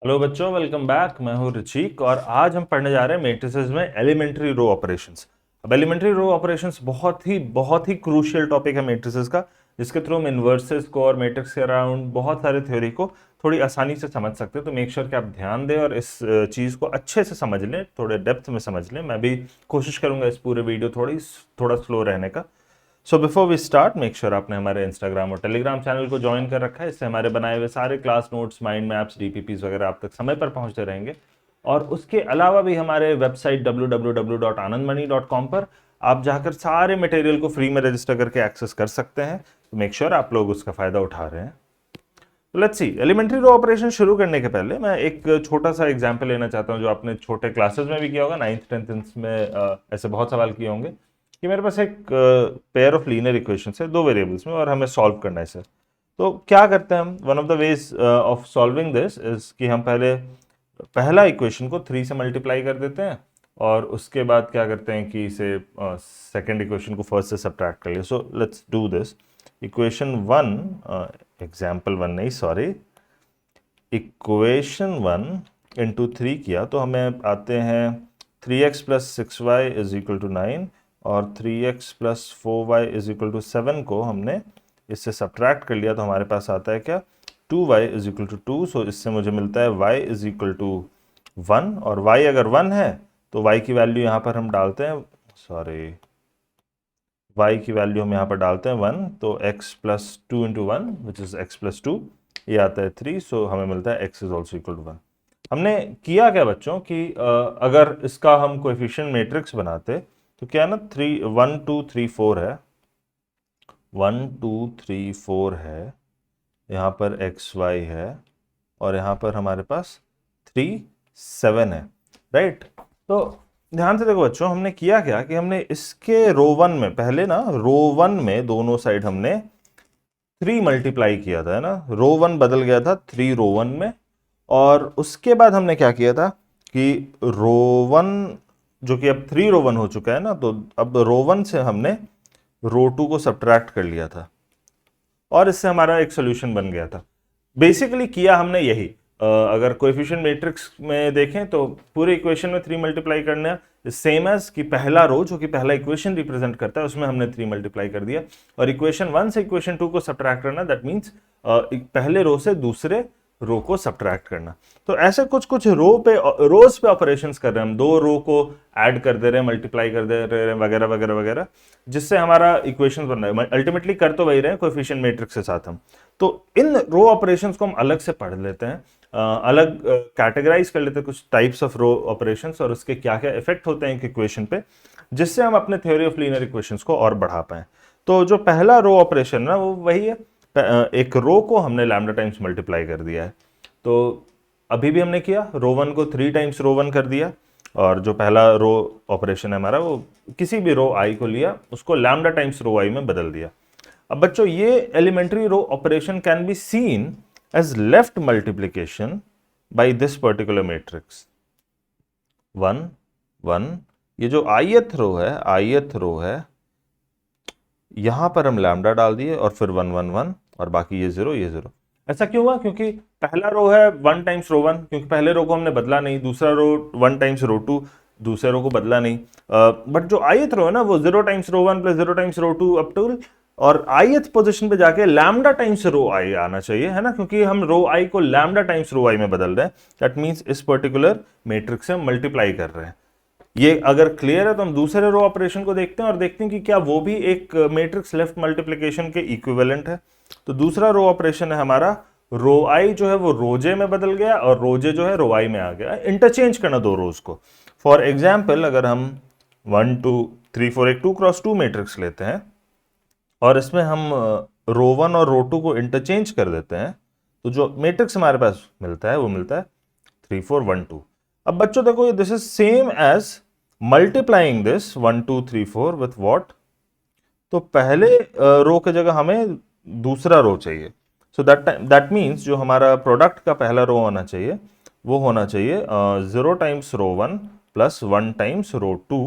Hello बच्चों, welcome back. मैं हूं ऋचिक और आज हम पढ़ने जा रहे हैं मैट्रिसेस में एलिमेंट्री रो ऑपरेशंस। अब एलिमेंट्री रो ऑपरेशंस बहुत ही क्रूशियल टॉपिक है मैट्रिसेस का, जिसके थ्रू हम इन्वर्सेस को और मैट्रिक्स के अराउंड बहुत सारे थ्योरी को थोड़ी आसानी से समझ सकते हैं। तो मेक श्योर कि आप ध्यान दें और इस चीज़ को अच्छे से समझ लें, थोड़े डेप्थ में समझ लें। मैं भी कोशिश करूंगा इस पूरे वीडियो थोड़ा स्लो रहने का। So before we start, make sure आपने हमारे इंस्टाग्राम और टेलीग्राम चैनल को ज्वाइन कर रखा है। इससे हमारे बनाए हुए सारे class notes, mind maps, DPPs वगैरह आप तक समय पर पहुंचते रहेंगे। और उसके अलावा भी हमारे वेबसाइट www.anandmani.com पर आप जाकर सारे मटेरियल को फ्री में रजिस्टर करके एक्सेस कर सकते हैं। तो मेक श्योर आप लोग उसका फायदा उठा रहे हैं। तो let's see, elementary row operation शुरू करने के पहले मैं एक छोटा सा एग्जांपल लेना चाहता हूं, जो आपने छोटे क्लासेस में भी किया होगा, 9th 10th में ऐसे बहुत सवाल किए होंगे कि मेरे पास एक पेयर ऑफ लीनियर इक्वेशंस है दो वेरिएबल्स में और हमें सॉल्व करना है इसे। तो क्या करते हैं हम? One of the ways of solving this is कि हम पहले पहला इक्वेशन को 3 से मल्टीप्लाई कर देते हैं और उसके बाद क्या करते हैं कि इसे सेकेंड इक्वेशन को फर्स्ट से सब्ट्रैक्ट कर लिया। So let's do this. Equation one, example one नहीं, सॉरी, इक्वेशन वन इंटू 3 किया तो हमें आते हैं 3x plus 6y is equal to 9 और 3x plus 4y is equal to 7 को हमने इससे सब्ट्रैक्ट कर लिया तो हमारे पास आता है क्या? 2y is equal to 2। सो इससे मुझे मिलता है y इज इक्वल टू 1 और y अगर 1 है तो y की वैल्यू यहाँ पर हम डालते हैं, सॉरी, y की वैल्यू हम यहाँ पर डालते हैं 1, तो x plus 2 into 1 which is x plus 2, ये आता है 3। सो हमें मिलता है x is also equal to 1। हमने किया क्या बच्चों कि अगर इसका हम कोएफिशिएंट मैट्रिक्स बनाते तो क्या ना, 3 1 2 3 4 है, 1 2 3 4 है, यहाँ पर x y है और यहाँ पर हमारे पास 3 7 है, राइट। तो ध्यान से देखो बच्चों, हमने किया क्या कि हमने इसके रो वन में, पहले ना रो वन में दोनों साइड हमने 3 मल्टीप्लाई किया था, है ना। रो वन बदल गया था 3 रो वन में और उसके बाद हमने क्या किया था कि रो वन जो कि अब 3 रो वन हो चुका है ना, तो अब रो वन से हमने रो टू को सब्ट्रैक्ट कर लिया था और इससे हमारा एक सोल्यूशन बन गया था। बेसिकली किया हमने यही। अगर कोएफिशिएंट मैट्रिक्स में देखें तो पूरे इक्वेशन में 3 मल्टीप्लाई करना सेम एज कि पहला रो जो कि पहला इक्वेशन रिप्रेजेंट करता है उसमें हमने 3 मल्टीप्लाई कर दिया और इक्वेशन 1 से इक्वेशन 2 को सब्ट्रैक्ट करना, दैट मीन्स पहले रो से दूसरे रो को सब्ट्रैक्ट करना। तो ऐसे कुछ कुछ रोज पे ऑपरेशंस कर रहे हैं हम, दो रो को ऐड कर दे रहे हैं, मल्टीप्लाई कर दे रहे हैं, वगैरह वगैरह वगैरह, जिससे हमारा इक्वेशन बन रहा है। अल्टीमेटली कर तो वही रहे हैं कोएफिशिएंट मैट्रिक्स के साथ हम। तो इन रो ऑपरेशंस को हम अलग से पढ़ लेते हैं, अलग कैटेगराइज कर लेते हैं कुछ टाइप्स ऑफ रो ऑपरेशंस और उसके क्या क्या इफेक्ट होते हैं एक इक्वेशन पे, जिससे हम अपने थ्योरी ऑफ लीनियर इक्वेशंस को और बढ़ा पाए। तो जो पहला रो ऑपरेशन ना वो वही है, एक रो को हमने लैम्डा टाइम्स मल्टीप्लाई कर दिया है। तो अभी भी हमने किया, रो वन को 3 टाइम्स रो वन कर दिया और जो पहला रो ऑपरेशन है हमारा वो किसी भी रो आई को लिया, उसको लैम्डा टाइम्स रो आई में बदल दिया। अब बच्चों ये elementary row operation can be seen as left multiplication by this particular matrix 1 1। ये जो ith रो है यहां पर हम लैम्डा डाल दिए और फिर 1 1 1 और बाकी ये 0 ये 0। ऐसा क्यों हुआ? क्योंकि पहला रो है 1 टाइम्स रो 1, क्योंकि पहले रो को हमने बदला नहीं, दूसरा रो 1 टाइम्स रो 2, दूसरे रो को बदला नहीं। बट जो ith रो है ना वो 0 times row 1 plus 0 times row 2 up to, और ith पोजीशन पे जाके लैम्डा टाइम्स रो आई आना चाहिए, है ना, क्योंकि हम रो आई को लैम्डा टाइम्स रो आई में बदल रहे हैं। दैट मीन्स इस पर्टिकुलर मैट्रिक्स से हम मल्टीप्लाई कर रहे हैं। ये अगर क्लियर है तो हम दूसरे रो ऑपरेशन को देखते हैं और देखते हैं कि क्या वो भी एक मैट्रिक्स लेफ्ट मल्टीप्लिकेशन के इक्विवेलेंट है। तो दूसरा रो ऑपरेशन है हमारा, रो आई जो है वो रोजे में बदल गया और रोजे जो है रो आई में आ गया, इंटरचेंज करना दो रोज को। फॉर एग्जाम्पल अगर हम 1 2 3 4 एक 2 क्रॉस 2 मैट्रिक्स लेते हैं और इसमें हम रो वन और रो टू को इंटरचेंज कर देते हैं, तो जो मैट्रिक्स हमारे पास मिलता है वो मिलता है 3 4 1 2। अब बच्चों देखो, this is same as multiplying this 1 2 3 4 with what. तो पहले रो की जगह हमें दूसरा रो चाहिए। सो दैट मीन्स जो हमारा प्रोडक्ट का पहला रो होना चाहिए वो होना चाहिए 0 times row 1 plus 1 times row 2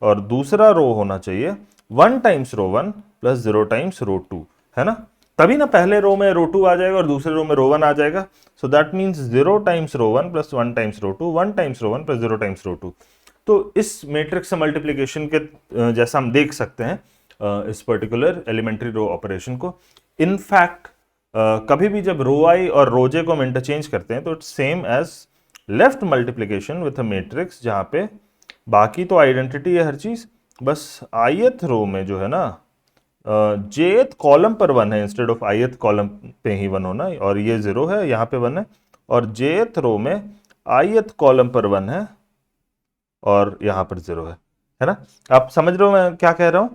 और दूसरा रो होना चाहिए 1 times row 1 plus 0 times row 2, है ना। तभी ना पहले रो में रो 2 आ जाएगा और दूसरे रो में रो 1 आ जाएगा। So that means 0 times row 1 plus 1 times row 2, 1 times row 1 plus 0 times row 2। तो इस मैट्रिक्स से मल्टीप्लिकेशन के जैसा हम देख सकते हैं इस पर्टिकुलर एलिमेंट्री रो ऑपरेशन को। इनफैक्ट कभी भी जब रो आई और रो जे को हम इंटरचेंज करते हैं तो it's same as left multiplication with a matrix, जहां पे बाकी तो आइडेंटिटी है हर चीज, बस ith रो में जो है ना jth कॉलम पर 1 है इंस्टेड ऑफ ith कॉलम पे ही 1 होना, और ये 0 है, यहाँ पे 1 है, और jth रो में ith कॉलम पर 1 है और यहाँ पर 0 है ना। आप समझ रहे हो मैं क्या कह रहा हूं?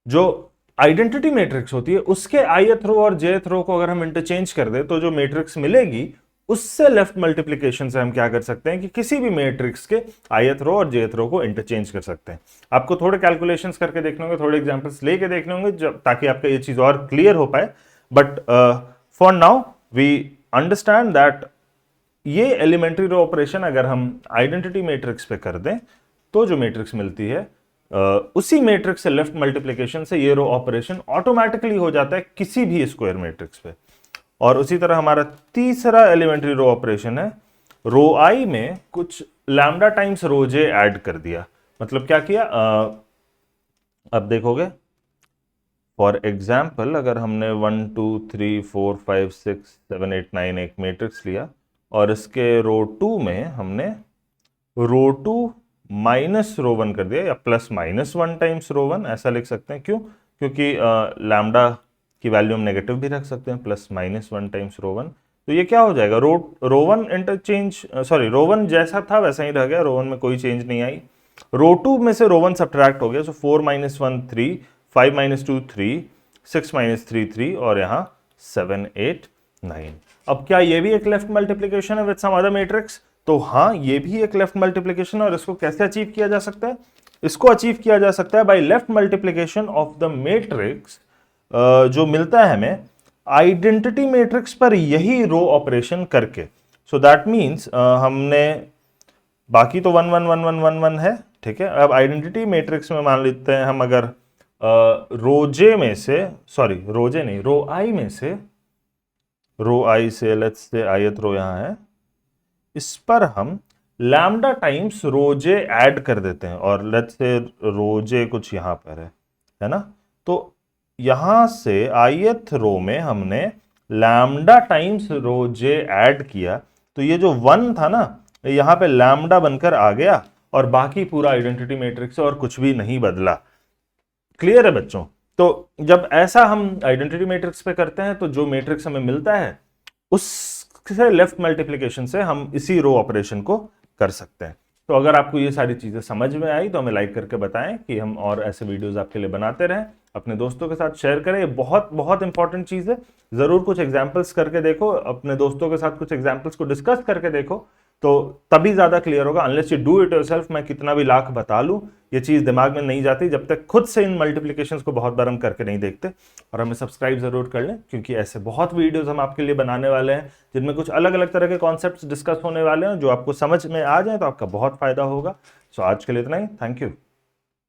जो आइडेंटिटी मैट्रिक्स होती है उसके ith रो और jth रो को अगर हम इंटरचेंज कर दे तो जो मैट्रिक्स मिलेगी उससे लेफ्ट मल्टीप्लिकेशन से हम क्या कर सकते हैं कि किसी भी मैट्रिक्स के ith रो और jth रो को इंटरचेंज कर सकते हैं। आपको थोड़े कैलकुलेशंस करके देखने होंगे, थोड़े एग्जांपल्स लेके देखने होंगे जब, ताकि आपका ये चीज और क्लियर हो पाए। But for now we understand that ये एलिमेंट्री रो ऑपरेशन अगर हम आइडेंटिटी मैट्रिक्स पे कर दें तो जो मैट्रिक्स मिलती है उसी मैट्रिक्स से लेफ्ट मल्टीप्लिकेशन से ये रो ऑपरेशन ऑटोमेटिकली हो जाता है किसी भी स्क्वायर मैट्रिक्स पे। और उसी तरह हमारा तीसरा एलिमेंट्री रो ऑपरेशन है, रो आई में कुछ लैम्डा टाइम्स रो जे ऐड कर दिया। मतलब क्या किया, अब देखोगे फॉर एग्जाम्पल अगर हमने 1 2 3 4 5 6 7 8 9 एक मैट्रिक्स लिया और इसके रो 2 में हमने रो 2 माइनस रो 1 कर दिया, या प्लस माइनस 1 टाइम्स रो 1 ऐसा लिख सकते हैं। क्यों? क्योंकि लैम्डा की वैल्यू हम नेगेटिव भी रख सकते हैं, प्लस माइनस 1 टाइम्स रो 1। तो ये क्या हो जाएगा, रो 1 इंटरचेंज, सॉरी रो 1 जैसा था वैसा ही रह गया, रो 1 में कोई चेंज नहीं आई। रो 2 में से रो 1 सब्ट्रैक्ट हो गया, सो 4 माइनस 1 3, 5 माइनस 2 3, 6 माइनस 3 3, और यहाँ 7 8 9। अब क्या ये भी एक लेफ्ट मल्टीप्लीकेशन है विद सम अदर मैट्रिक्स? तो हाँ, ये भी एक लेफ्ट मल्टीप्लीकेशन है। और इसको कैसे अचीव किया जा सकता है? इसको अचीव किया जा सकता है by left multiplication of the matrix जो मिलता है हमें आइडेंटिटी मैट्रिक्स पर यही रो ऑपरेशन करके। सो दैट मीन्स हमने बाकी तो 1 1 1 1 1 1 है, ठीक है। अब आइडेंटिटी मैट्रिक्स में मान लेते हैं हम, अगर रोजे में से, सॉरी रोजे नहीं, रो आई में से, रो आई से लेट्स से ith रो यहां है, इस पर हम लैम्डा टाइम्स रोजे ऐड कर देते हैं, और लेट्स से रोजे कुछ यहां पर है ना। तो यहां से ith रो में हमने लैम्डा टाइम्स रोजे ऐड किया, तो ये जो 1 था ना यहां पे लैम्डा बनकर आ गया, और बाकी पूरा आइडेंटिटी मैट्रिक्स और कुछ भी नहीं बदला। क्लियर है बच्चों? तो जब ऐसा हम आइडेंटिटी मैट्रिक्स पे करते हैं तो जो मैट्रिक्स हमें मिलता है उससे लेफ्ट मल्टीप्लिकेशन से हम इसी रो ऑपरेशन को कर सकते हैं। तो अगर आपको ये सारी चीजें समझ में आई तो हमें लाइक करके बताएं कि हम और ऐसे वीडियोस आपके लिए बनाते रहें। अपने दोस्तों के साथ शेयर करें, ये बहुत बहुत इंपॉर्टेंट चीज है। जरूर कुछ एग्जाम्पल्स करके देखो, अपने दोस्तों के साथ कुछ एग्जाम्पल्स को डिस्कस करके देखो, तो तभी ज्यादा क्लियर होगा। Unless you do it yourself, मैं कितना भी लाख बता लूं, ये चीज दिमाग में नहीं जाती जब तक खुद से इन मल्टीप्लिकेशंस को बहुत बार हम करके नहीं देखते। और हमें सब्सक्राइब जरूर कर लें, क्योंकि ऐसे बहुत वीडियोस हम आपके लिए बनाने वाले हैं जिनमें कुछ अलग अलग तरह के कॉन्सेप्ट्स डिस्कस होने वाले हैं। जो आपको समझ में आ जाए तो आपका बहुत फायदा होगा। सो आज के लिए इतना ही, थैंक यू।